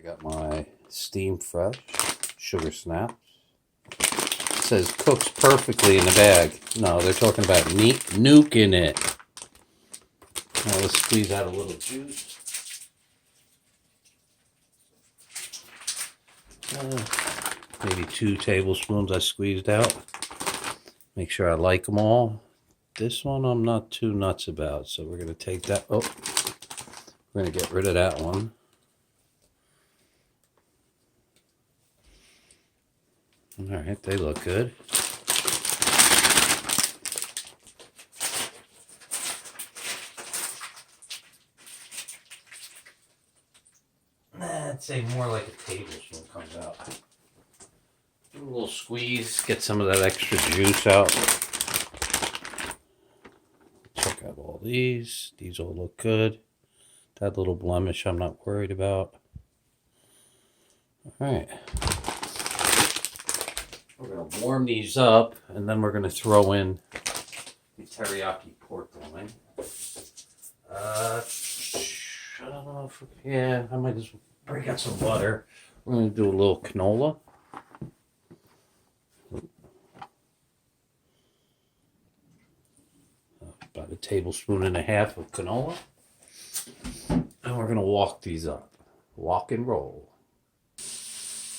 Got my Steam Fresh Sugar Snaps. It says cooks perfectly in the bag. No, they're talking about nuking it. Now let's squeeze out a little juice. Maybe 2 tablespoons I squeezed out. Make sure I like them all. This one I'm not too nuts about, so we're going to take that. Oh, we're going to get rid of that one. All right, they look good. I'd say more like a tablespoon comes out. Give it a little squeeze, get some of that extra juice out. Check out all these. These all look good. That little blemish I'm not worried about. All right. We're going to warm these up, and then we're going to throw in the teriyaki pork loin. I don't know if, yeah, I might just break out some butter. We're going to do a little canola. About 1.5 tablespoons of canola. And we're going to walk these up. Walk and roll.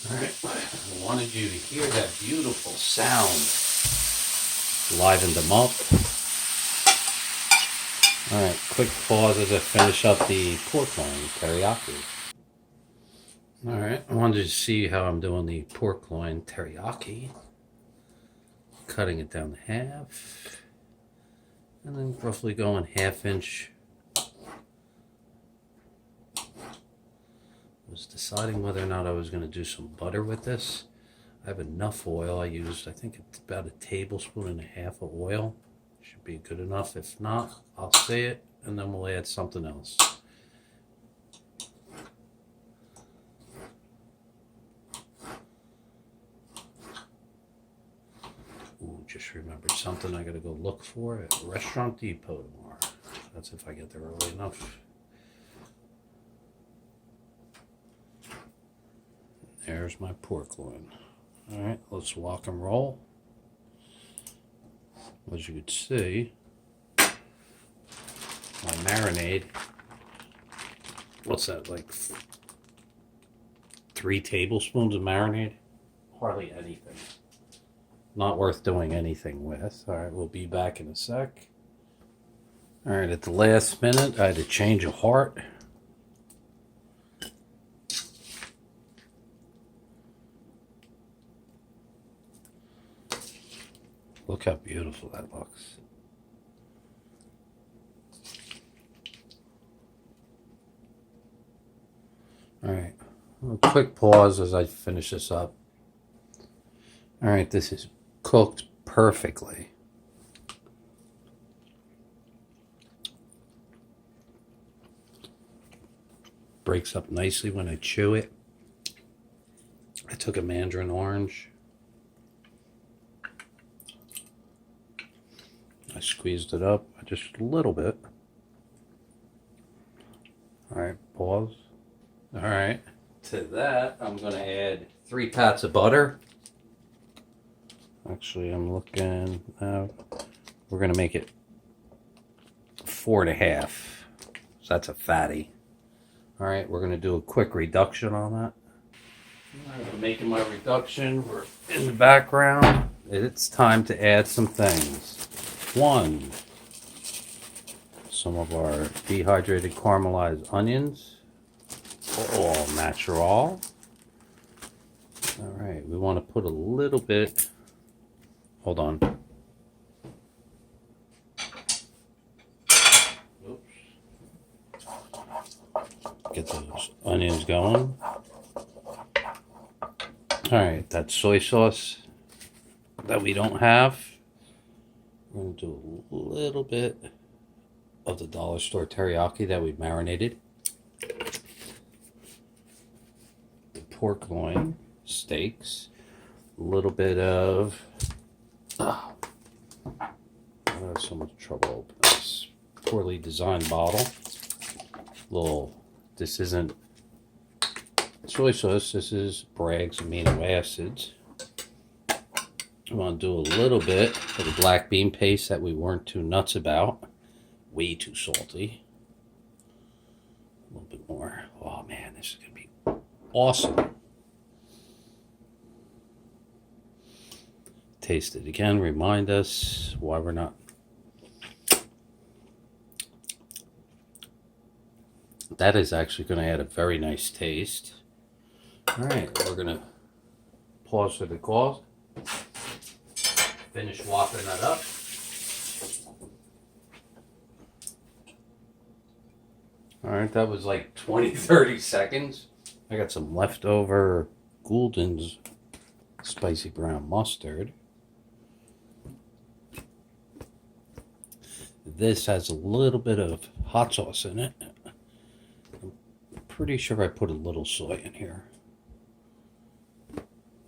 Alright, I wanted you to hear that beautiful sound. Livened them up. Alright, quick pause as I finish up the pork loin teriyaki. Alright, I wanted to see how I'm doing the pork loin teriyaki. Cutting it down to half. And then roughly going 1/2 inch. Was deciding whether or not I was going to do some butter with this. I have enough oil. I used, I think it's about 1.5 tablespoons of oil. Should be good enough. If not, I'll say it and then we'll add something else. Ooh, just remembered something I got to go look for at Restaurant Depot tomorrow. That's if I get there early enough. There's my pork loin. Alright, let's walk and roll. As you can see, my marinade, what's that, like 3 tablespoons of marinade? Hardly anything. Not worth doing anything with. Alright, we'll be back in a sec. Alright, at the last minute, I had to change a heart. Look how beautiful that looks. Alright, a quick pause as I finish this up. Alright, this is cooked perfectly. Breaks up nicely when I chew it. I took a mandarin orange. I squeezed it up just a little bit. Alright, pause. Alright, to that I'm going to add 3 pats of butter. Actually, I'm looking, we're going to make it 4.5. So that's a fatty. Alright, we're going to do a quick reduction on that. Alright, I'm making my reduction. We're in the background. It's time to add some things. 1, some of our dehydrated caramelized onions, all natural. Alright, we want to put a little bit, hold on. Oops. Get those onions going. Alright, that soy sauce that we don't have. We're going to do a little bit of the dollar store teriyaki that we marinated. The pork loin steaks. A little bit of... I have so much trouble opening this poorly designed bottle. This isn't soy sauce. This is Bragg's amino acids. I want to do a little bit of the black bean paste that we weren't too nuts about. Way too salty. A little bit more. Oh man, this is going to be awesome. Taste it again. Remind us why we're not. That is actually going to add a very nice taste. All right, we're going to pause for the cause. Finish whopping that up. All right, that was like 20-30 seconds. I got some leftover Goulden's spicy brown mustard. This has a little bit of hot sauce in it. I'm pretty sure I put a little soy in here.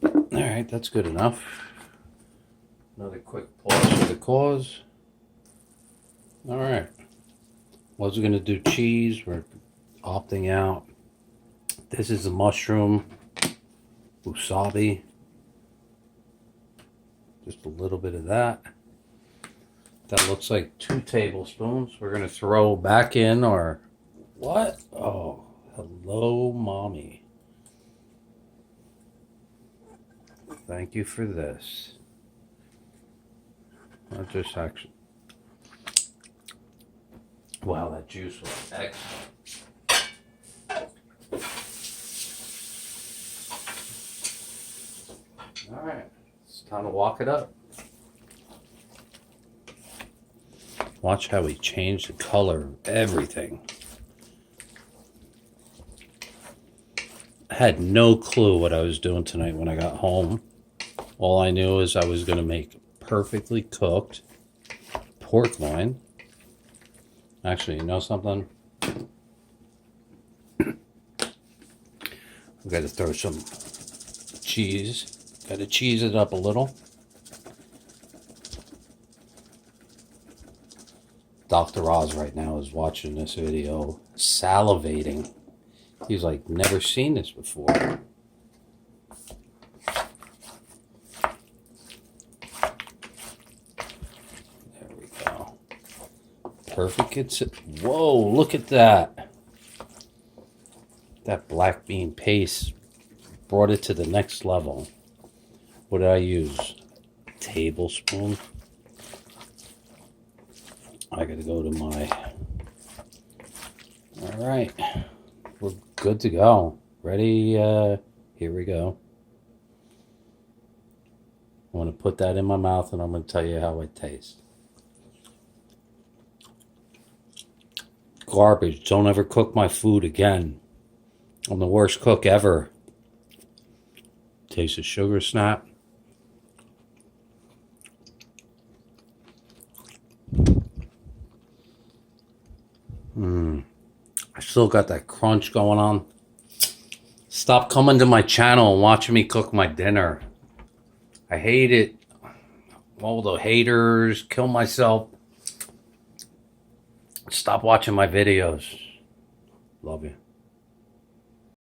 All right, that's good enough. Another quick pause for the cause. All right. Was going to do cheese. We're opting out. This is the mushroom wasabi. Just a little bit of that. That looks like 2 tablespoons. We're going to throw back in our... What? Oh, hello, Mommy. Thank you for this. I just actually... Wow, that juice was excellent. All right, it's time to walk it up. Watch how we change the color of everything. I had no clue what I was doing tonight when I got home. All I knew is I was going to make perfectly cooked pork loin. Actually, you know something? I've got to throw some cheese. Got to cheese it up a little. Dr. Oz right now is watching this video, salivating. He's like, never seen this before. There we go. Perfect. Whoa, look at that. That black bean paste brought it to the next level. What did I use? A tablespoon. I gotta go to my... All right. We're good to go. Ready? Here we go. I'm going to put that in my mouth and I'm going to tell you how it tastes. Garbage. Don't ever cook my food again. I'm the worst cook ever. Taste of sugar snap. I still got that crunch going on. Stop coming to my channel and watching me cook my dinner. I hate it. All the haters, kill myself. Stop watching my videos. Love you.